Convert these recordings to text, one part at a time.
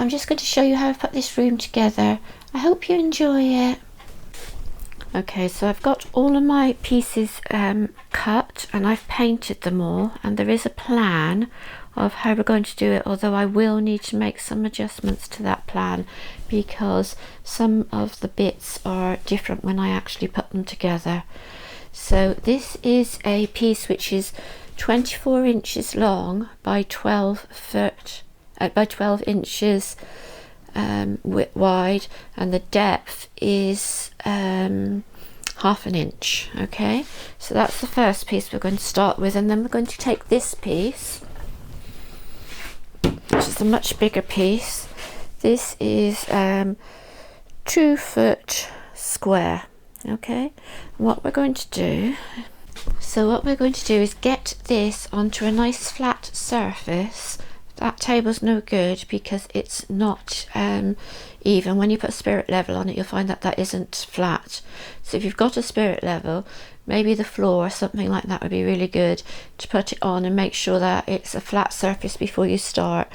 I'm just going to show you how I've put this room together. I hope you enjoy it. Okay, so I've got all of my pieces cut, and I've painted them all, and there is a plan of how we're going to do it, although I will need to make some adjustments to that plan because some of the bits are different when I actually put them together. So this is a piece which is 24 inches long by 12 inches wide, and the depth is half an inch. Okay, so that's the first piece we're going to start with, and then we're going to take this piece, which is a much bigger piece. This is 2 foot square. Okay, and what we're going to do is get this onto a nice flat surface. That table's no good because it's not even. When you put a spirit level on it, you'll find that that isn't flat. So if you've got a spirit level, maybe the floor or something like that would be really good to put it on and make sure that it's a flat surface before you start.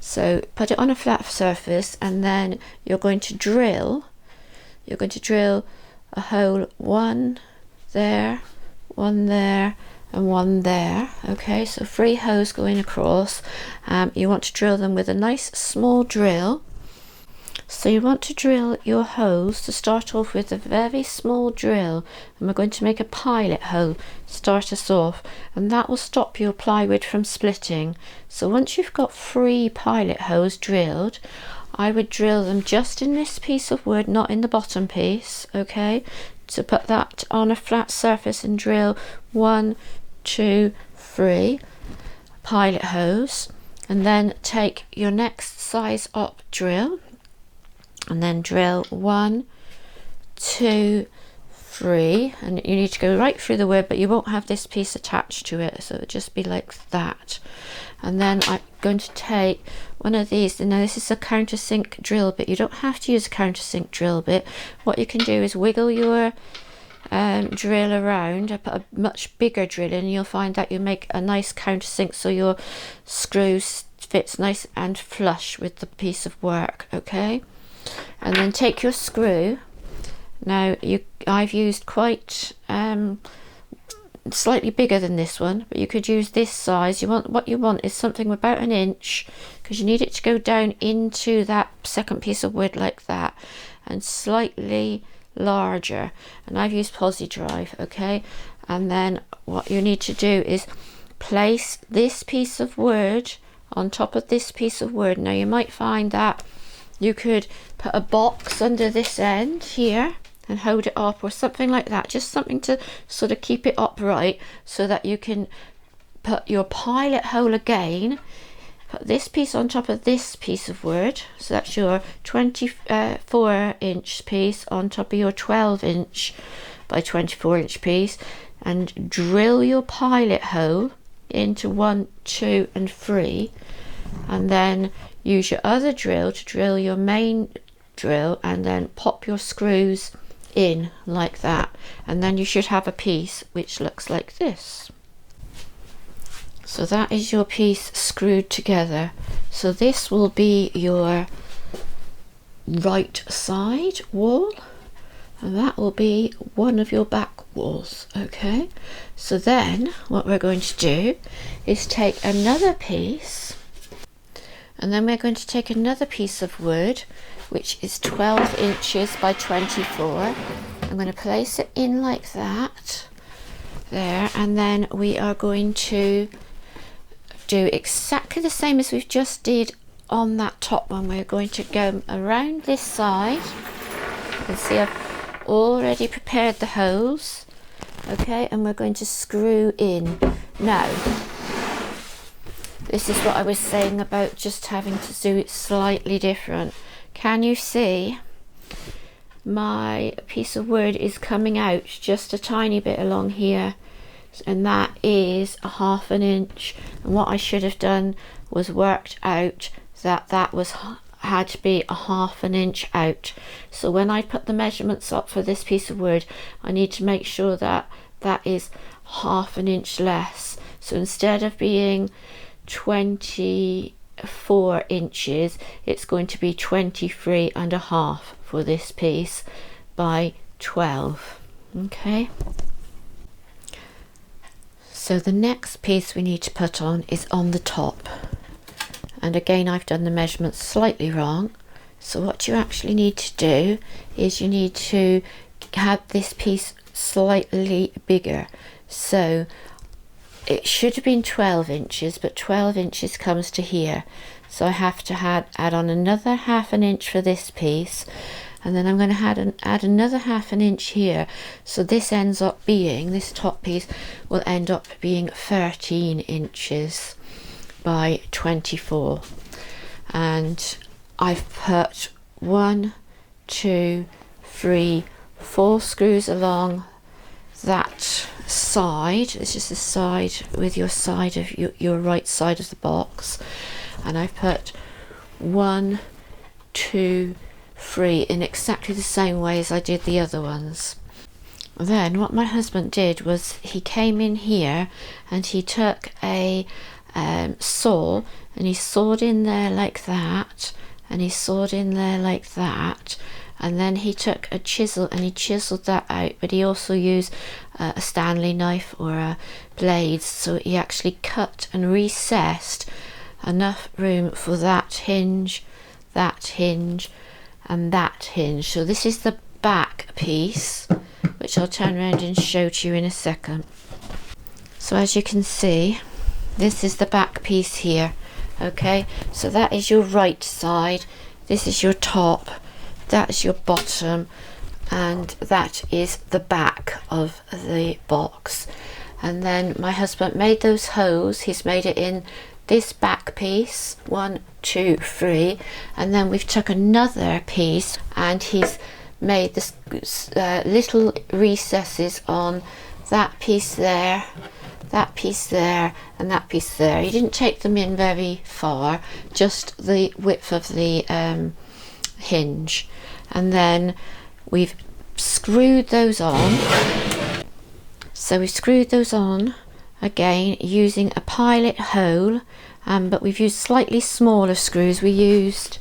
So put it on a flat surface, and then you're going to drill a hole, one there, one there, and one there. Okay, so 3 holes going across. You want to drill them with a nice small drill. So you want to drill your holes to start off with a very small drill, and we're going to make a pilot hole to start us off, and that will stop your plywood from splitting. So once you've got 3 pilot holes drilled, I would drill them just in this piece of wood, not in the bottom piece. Okay, to put that on a flat surface and drill 1, 2, 3 pilot holes, and then take your next size up drill and then drill 1, 2, 3, and you need to go right through the wood, but you won't have this piece attached to it, so it'll just be like that. And then I'm going to take one of these. Now this is a countersink drill bit. You don't have to use a countersink drill bit. What you can do is wiggle your drill around. I put a much bigger drill in, and you'll find that you make a nice countersink, so your screws fits nice and flush with the piece of work. Okay, and then take your screw. Now I've used quite slightly bigger than this one, but you could use this size. What you want is something about 1 inch, because you need it to go down into that second piece of wood like that, and slightly larger, and I've used Posi Drive. Okay, and then what you need to do is place this piece of wood on top of this piece of wood. Now you might find that you could put a box under this end here and hold it up, or something like that, just something to sort of keep it upright, so that you can put your pilot hole again. Put this piece on top of this piece of wood, so that's your 24 inch piece on top of your 12 inch by 24 inch piece, and drill your pilot hole into 1, 2, and 3, and then use your other drill to drill your main drill, and then pop your screws in like that, and then you should have a piece which looks like this. So that is your piece screwed together. So this will be your right side wall, and that will be one of your back walls. Okay, so then what we're going to do is take another piece, and then we're going to take another piece of wood which is 12 inches by 24. I'm going to place it in like that there, and then we are going to do exactly the same as we've just did on that top one. We're going to go around this side. You can see I've already prepared the holes. Okay, and we're going to screw in. Now this is what I was saying about just having to do it slightly different. Can you see my piece of wood is coming out just a tiny bit along here, and that is a half an inch, and what I should have done was worked out that had to be a half an inch out. So when I put the measurements up for this piece of wood, I need to make sure that that is half an inch less. So instead of being 24 4 inches, it's going to be 23.5 for this piece by 12. Okay, so the next piece we need to put on is on the top, and again I've done the measurements slightly wrong. So what you actually need to do is you need to have this piece slightly bigger. So it should have been 12 inches, but 12 inches comes to here. So I have to add on another ½ inch for this piece, and then I'm going to add another ½ inch here. So this ends up being, this top piece will end up being 13 inches by 24. And I've put 1, 2, 3, 4 screws along that side. This is the side with your side of your right side of the box, and I've put 1, 2, 3 in exactly the same way as I did the other ones. Then what my husband did was he came in here and he took a saw, and he sawed in there like that, and he sawed in there like that, and then he took a chisel and he chiseled that out, but he also used a Stanley knife or a blade, so he actually cut and recessed enough room for that hinge, and that hinge. So this is the back piece, which I'll turn around and show to you in a second. So as you can see, this is the back piece here. Okay, so that is your right side, this is your top, that's your bottom, and that is the back of the box. And then my husband made those holes. He's made it in this back piece, 1, 2, 3, and then we've took another piece and he's made this little recesses on that piece there, that piece there, and that piece there. He didn't take them in very far, just the width of the hinge. And then we've screwed those on. So we screwed those on again using a pilot hole, but we've used slightly smaller screws. We've used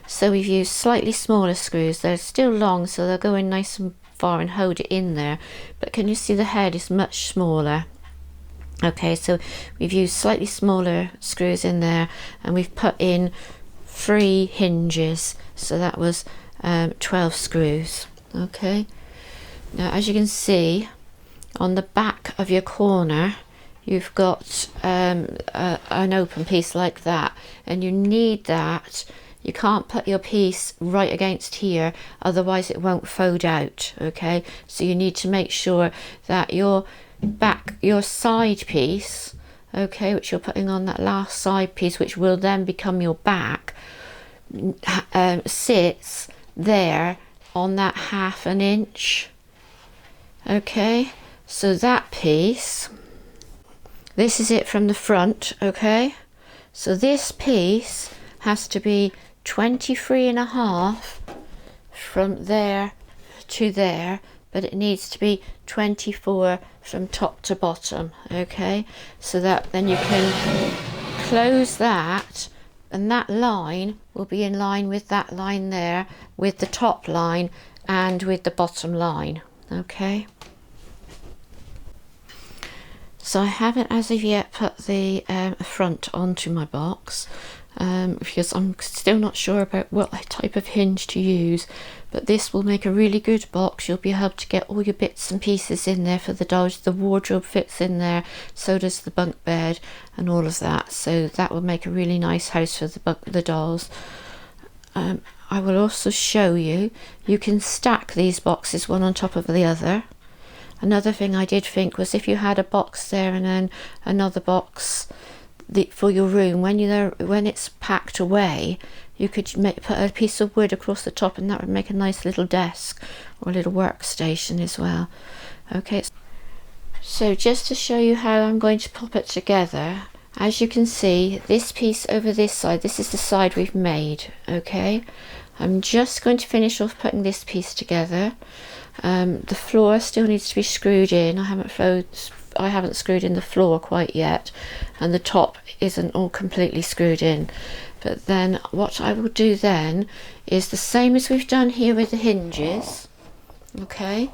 slightly smaller screws. They're still long, so they'll go in nice and far and hold it in there, but can you see the head is much smaller? Okay, so we've used slightly smaller screws in there, and we've put in 3 hinges, so that was 12 screws. Okay, now as you can see on the back of your corner you've got an open piece like that, and you need that. You can't put your piece right against here, otherwise it won't fold out. Okay, so you need to make sure that your side piece, okay, which you're putting on that last side piece, which will then become your back, sits there on that ½ inch. Okay, so that piece, this is it from the front. Okay, so this piece has to be 23.5 from there to there, but it needs to be 24 from top to bottom. Okay, so that then you can close that, and that line will be in line with that line there, with the top line and with the bottom line. Okay, so I haven't as of yet put the front onto my box, because I'm still not sure about what type of hinge to use, but this will make a really good box. You'll be able to get all your bits and pieces in there for the dolls. The wardrobe fits in there, so does the bunk bed and all of that, so that will make a really nice house for the dolls. I will also show you, you can stack these boxes one on top of the other. Another thing I did think was if you had a box there and then another box for your room, when it's packed away, you could put a piece of wood across the top, and that would make a nice little desk or a little workstation as well. Okay, so just to show you how I'm going to pop it together, as you can see, this piece over this side, this is the side we've made. Okay, I'm just going to finish off putting this piece together. The floor still needs to be screwed in. I haven't I haven't screwed in the floor quite yet, and the top isn't all completely screwed in. But then what I will do then is the same as we've done here with the hinges. Okay,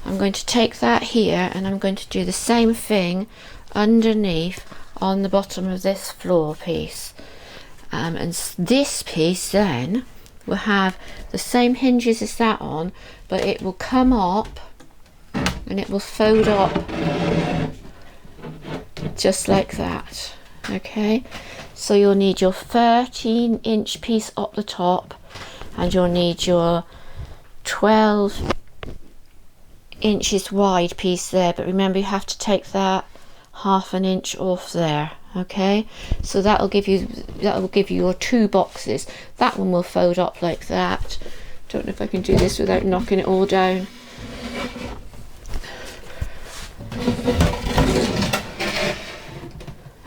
I'm going to take that here and I'm going to do the same thing underneath on the bottom of this floor piece. And this piece then will have the same hinges as that on, but it will come up and it will fold up just like that. Okay, so you'll need your 13-inch piece up the top, and you'll need your 12 inches wide piece there, but remember you have to take that ½ an inch off there. Okay, so that will give you your 2 boxes. That one will fold up like that. Don't know if I can do this without knocking it all down.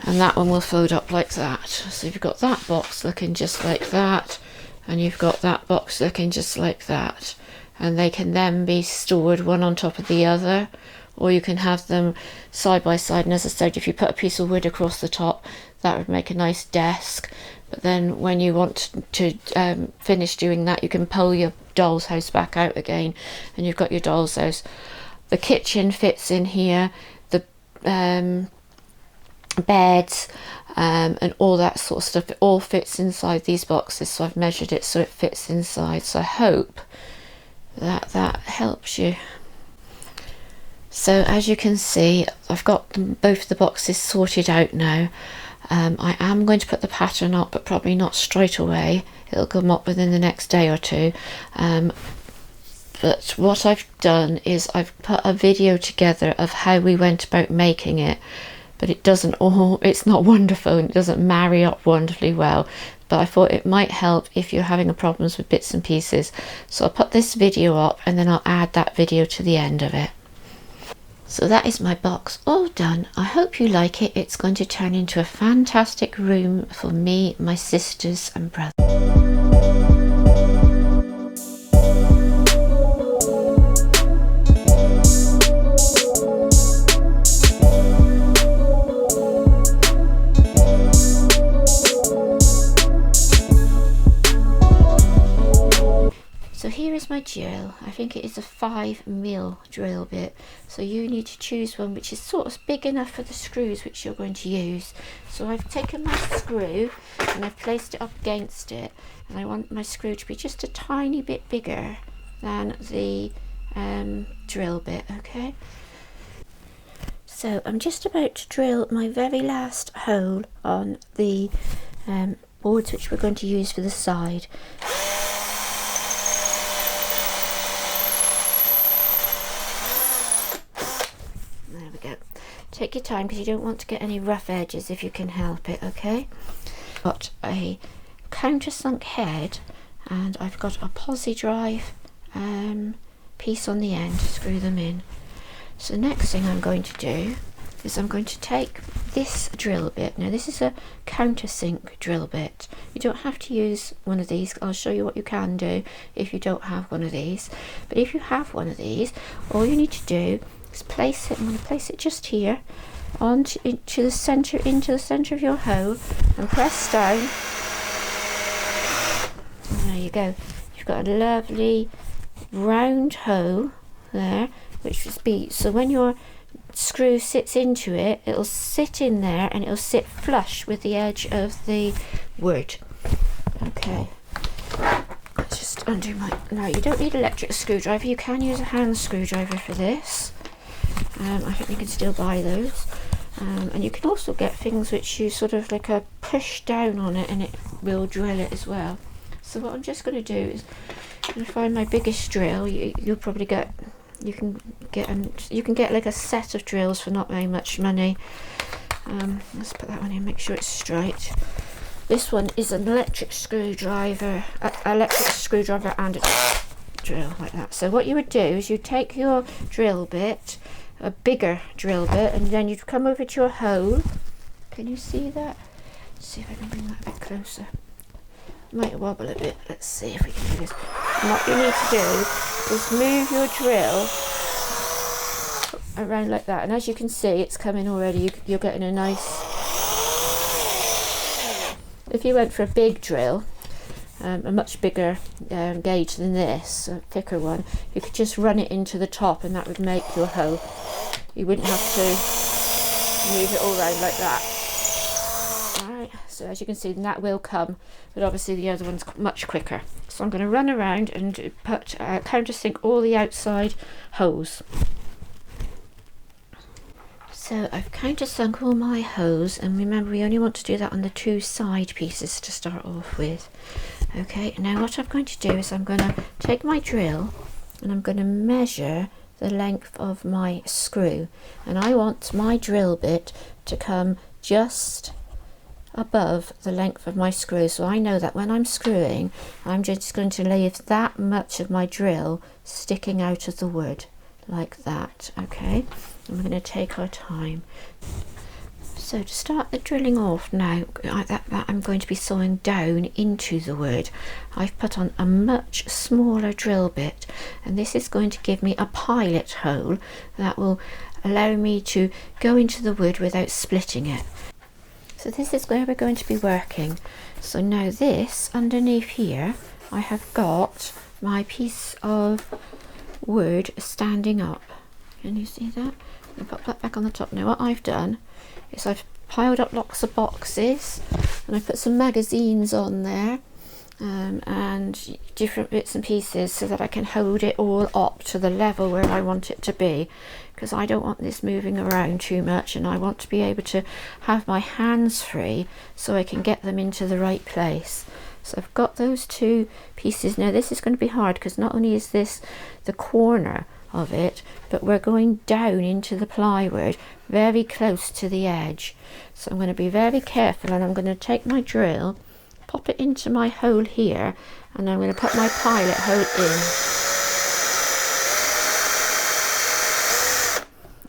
And that one will fold up like that. So you've got that box looking just like that, and you've got that box looking just like that, and they can then be stored one on top of the other, or you can have them side by side. And as I said, if you put a piece of wood across the top, that would make a nice desk. But then when you want to finish doing that, you can pull your doll's house back out again, and you've got your doll's house. The kitchen fits in here, the beds and all that sort of stuff, it all fits inside these boxes. So I've measured it so it fits inside. So I hope that helps you. So as you can see, I've got both the boxes sorted out now. I am going to put the pattern up, but probably not straight away. It'll come up within the next day or two. But what I've done is I've put a video together of how we went about making it, but it's not wonderful, and it doesn't marry up wonderfully well. But I thought it might help if you're having problems with bits and pieces. So I'll put this video up and then I'll add that video to the end of it. So that is my box all done. I hope you like it. It's going to turn into a fantastic room for me, my sisters and brother. So here is my drill. I think it is a 5mm drill bit. So you need to choose one which is sort of big enough for the screws which you're going to use. So I've taken my screw and I've placed it up against it, and I want my screw to be just a tiny bit bigger than the drill bit. Okay, so I'm just about to drill my very last hole on the boards which we're going to use for the side. Take your time because you don't want to get any rough edges if you can help it. Okay, got a countersunk head, and I've got a posi drive piece on the end to screw them in. So next thing I'm going to do is I'm going to take this drill bit. Now this is a countersink drill bit. You don't have to use one of these. I'll show you what you can do if you don't have one of these. But if you have one of these, all you need to do is place it. I'm going to place it just here into the center of your hole, and press down. And there you go. You've got a lovely round hole there, which will be, so when your screw sits into it, it'll sit in there and it'll sit flush with the edge of the wood. Okay, let's just undo my, now you don't need an electric screwdriver, you can use a hand screwdriver for this. I think you can still buy those, and you can also get things which you sort of like a push down on it and it will drill it as well. So what I'm just going to do is I'm going to find my biggest drill. You'll probably get, you can get like a set of drills for not very much money. Let's put that one in, make sure it's straight. This one is an electric screwdriver and a drill like that. So what you would do is you take your drill bit, a bigger drill bit, and then you'd come over to your hole. Can you see that? Let's see if I can bring that a bit closer. It might wobble a bit. Let's see if we can do this. And what you need to do is move your drill around like that, and as you can see, it's coming already. You're getting a nice. If you went for a big drill, a much bigger gauge than this, a thicker one, you could just run it into the top, and that would make your hoe. You wouldn't have to move it all around like that. Alright, so as you can see, that will come, but obviously the other one's much quicker. So I'm going to run around and put countersink all the outside holes. So I've countersunk all my hose, and remember, we only want to do that on the 2 side pieces to start off with. Okay, now what I'm going to do is I'm going to take my drill and I'm going to measure the length of my screw, and I want my drill bit to come just above the length of my screw, so I know that when I'm screwing, I'm just going to leave that much of my drill sticking out of the wood like that. Okay, and we're going to take our time. So to start the drilling off now, that I'm going to be sawing down into the wood. I've put on a much smaller drill bit, and this is going to give me a pilot hole that will allow me to go into the wood without splitting it. So this is where we're going to be working. So now this, underneath here, I have got my piece of wood standing up. Can you see that? I'll put that back on the top. Now what I've done is I've piled up lots of boxes, and I put some magazines on there, and different bits and pieces, so that I can hold it all up to the level where I want it to be, because I don't want this moving around too much, and I want to be able to have my hands free so I can get them into the right place. So I've got those 2 pieces. Now this is going to be hard, because not only is this the corner of it, but we're going down into the plywood very close to the edge. So I'm going to be very careful, and I'm going to take my drill, pop it into my hole here, and I'm going to put my pilot hole in.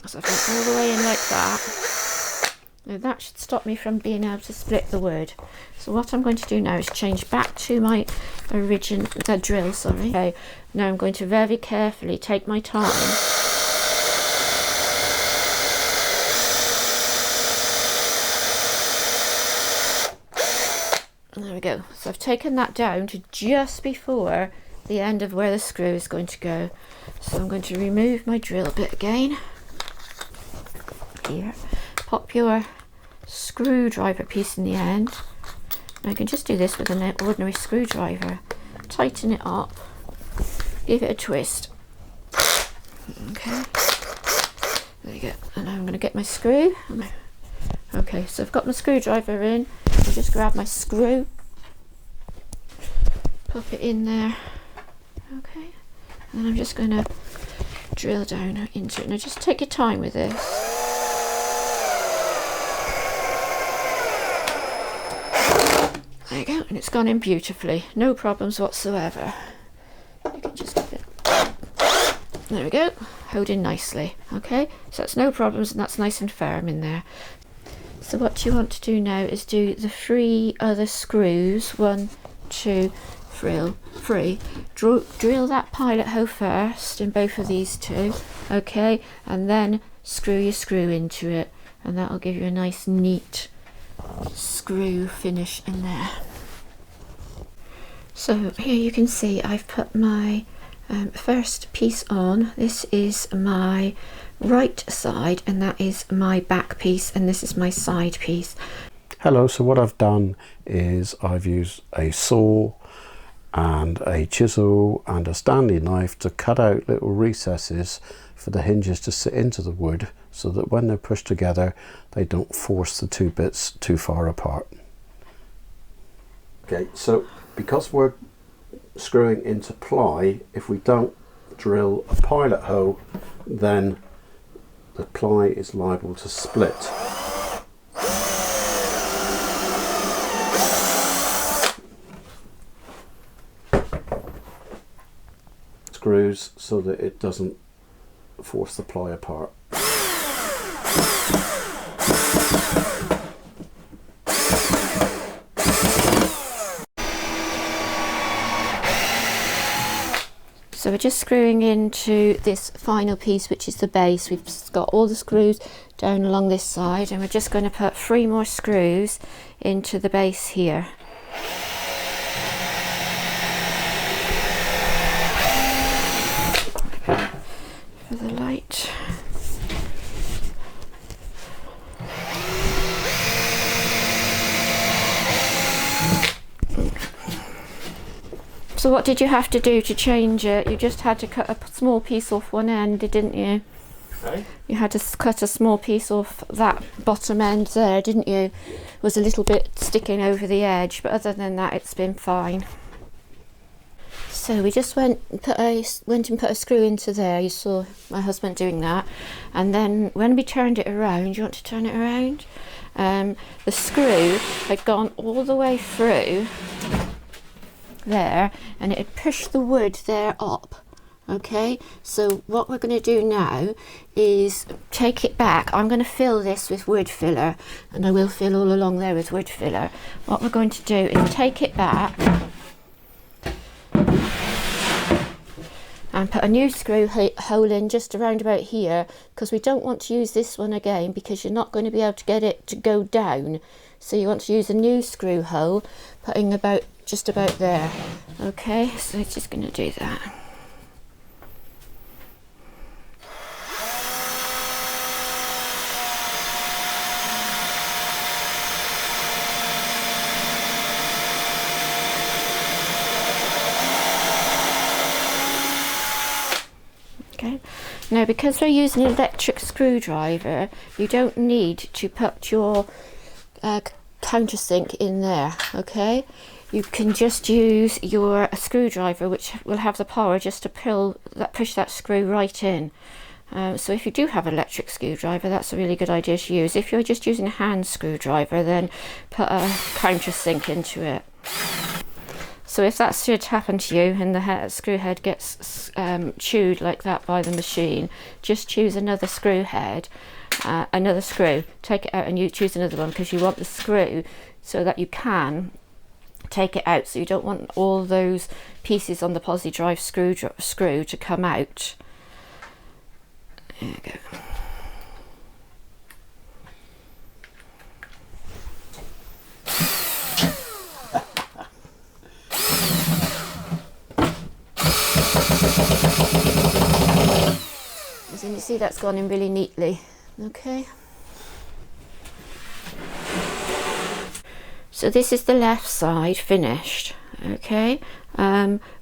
So I've gone all the way in like that. Now that should stop me from being able to split the wood. So what I'm going to do now is change back to my original drill, sorry. Okay, now I'm going to very carefully take my time. There we go. So I've taken that down to just before the end of where the screw is going to go. So I'm going to remove my drill bit again. Here, pop your screwdriver piece in the end. Now I can just do this with an ordinary screwdriver. Tighten it up, give it a twist. Okay, there you go. And now I'm going to get my screw. Okay, so I've got my screwdriver in. I'll just grab my screw, pop it in there. Okay, and I'm just going to drill down into it. Now just take your time with this. There you go, and it's gone in beautifully, no problems whatsoever. You can just get it. There we go, hold in nicely. Okay, so that's no problems, and that's nice and firm in there. So what you want to do now is do the 3 other screws, 1, 2, 3. Drill that pilot hole first in both of these 2, okay, and then screw your screw into it, and that'll give you a nice neat screw finish in there. So here you can see I've put my first piece on. This is my right side, and that is my back piece, and this is my side piece. Hello, so what I've done is I've used a saw and a chisel and a Stanley knife to cut out little recesses for the hinges to sit into the wood, so that when they're pushed together they don't force the 2 bits too far apart. Okay, so because we're screwing into ply, if we don't drill a pilot hole, then the ply is liable to split. Screws so that it doesn't force the ply apart. So just screwing into this final piece, which is the base. We've got all the screws down along this side, and we're just going to put 3 more screws into the base here. For the light. So what did you have to do to change it? You just had to cut a small piece off one end, didn't you? Right. You had to cut a small piece off that bottom end there, didn't you? It was a little bit sticking over the edge, but other than that, it's been fine. So we just went and put a screw into there. You saw my husband doing that, and then when we turned it around, you want to turn it around? The screw had gone all the way through there, and it had pushed the wood there up. Okay, so what we're going to do now is take it back. I'm going to fill this with wood filler, and I will fill all along there with wood filler. What we're going to do is take it back and put a new screw hole in just around about here, because we don't want to use this one again because you're not going to be able to get it to go down. So you want to use a new screw hole, putting just about there. Okay, so it's just going to do that. Okay. Now, because we're using an electric screwdriver, you don't need to put your countersink in there. Okay, you can just use your screwdriver, which will have the power just to push that screw right in. So if you do have an electric screwdriver, that's a really good idea to use. If you're just using a hand screwdriver, then put a countersink into it. So if that should happen to you and the screw head gets chewed like that by the machine, just choose another screw head, another screw, take it out and you choose another one, because you want the screw so that you can take it out. So you don't want all those pieces on the PosiDrive screw to come out. There you go. And you see that's gone in really neatly. Okay, so this is the left side finished. Okay,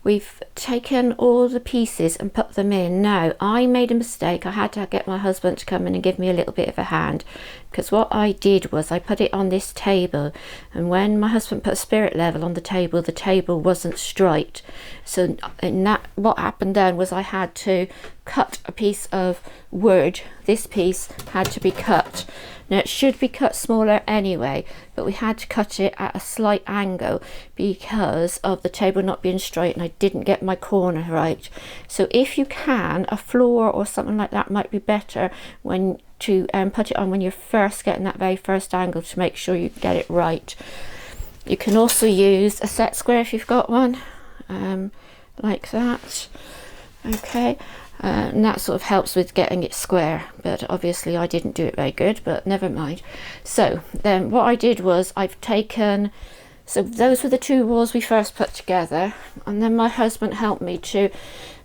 we've taken all the pieces and put them in. Now, I made a mistake. I had to get my husband to come in and give me a little bit of a hand, because what I did was I put it on this table, and when my husband put a spirit level on the table wasn't straight. So in that, what happened then was I had to cut a piece of wood. This piece had to be cut. Now, it should be cut smaller anyway, but we had to cut it at a slight angle because of the table not being straight, and I didn't get my corner right. So if you can, a floor or something like that might be better when to put it on when you're first getting that very first angle, to make sure you get it right. You can also use a set square if you've got one, like that. Okay. And that sort of helps with getting it square, but obviously I didn't do it very good, but never mind. So then what I did was so those were the 2 walls we first put together, and then my husband helped me to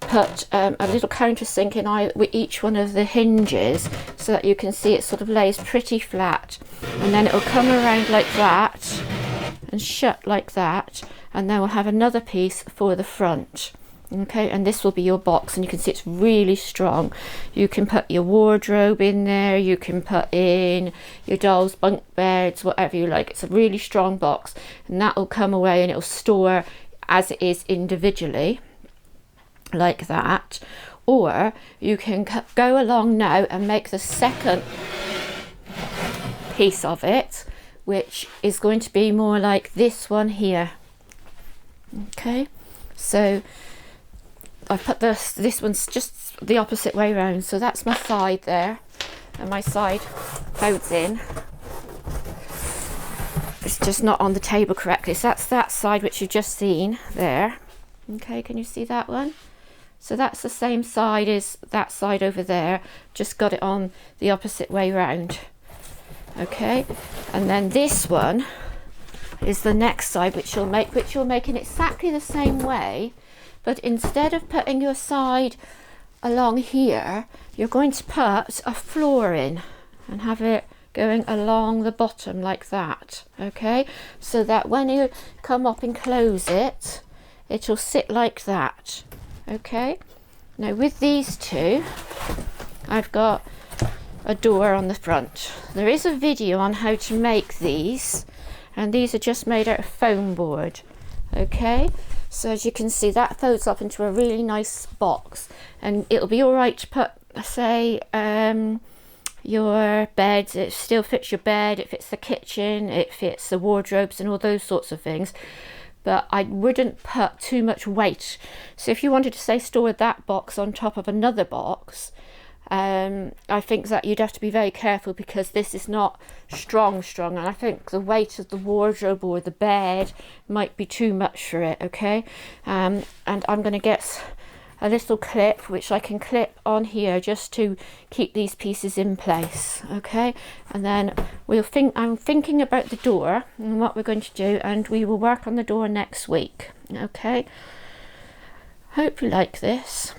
put a little countersink in with each one of the hinges, so that you can see it sort of lays pretty flat, and then it will come around like that and shut like that, and then we'll have another piece for the front. Okay, and this will be your box, and you can see it's really strong. You can put your wardrobe in there, you can put in your dolls' bunk beds, whatever you like. It's a really strong box, and that will come away and it will store as it is individually, like that. Or you can go along now and make the second piece of it, which is going to be more like this one here. Okay, so I put this one's just the opposite way around, so that's my side there, and my side folds in. It's just not on the table correctly, so that's that side which you've just seen there. Okay, can you see that one? So that's the same side as that side over there, just got it on the opposite way round. Okay, and then this one is the next side, which you'll make in exactly the same way, but instead of putting your side along here, you're going to put a floor in and have it going along the bottom like that. Okay, so that when you come up and close it, it'll sit like that. Okay, now with these two, I've got a door on the front. There is a video on how to make these, and these are just made out of foam board. Okay, so as you can see, that folds up into a really nice box, and it'll be all right to put, say, your bed. It still fits your bed, it fits the kitchen, it fits the wardrobes and all those sorts of things, but I wouldn't put too much weight. So if you wanted to, say, store that box on top of another box, I think that you'd have to be very careful, because this is not strong, and I think the weight of the wardrobe or the bed might be too much for it. Okay, and I'm going to get a little clip which I can clip on here just to keep these pieces in place. Okay, and then I'm thinking about the door and what we're going to do, and we will work on the door next week. Okay, hope you like this.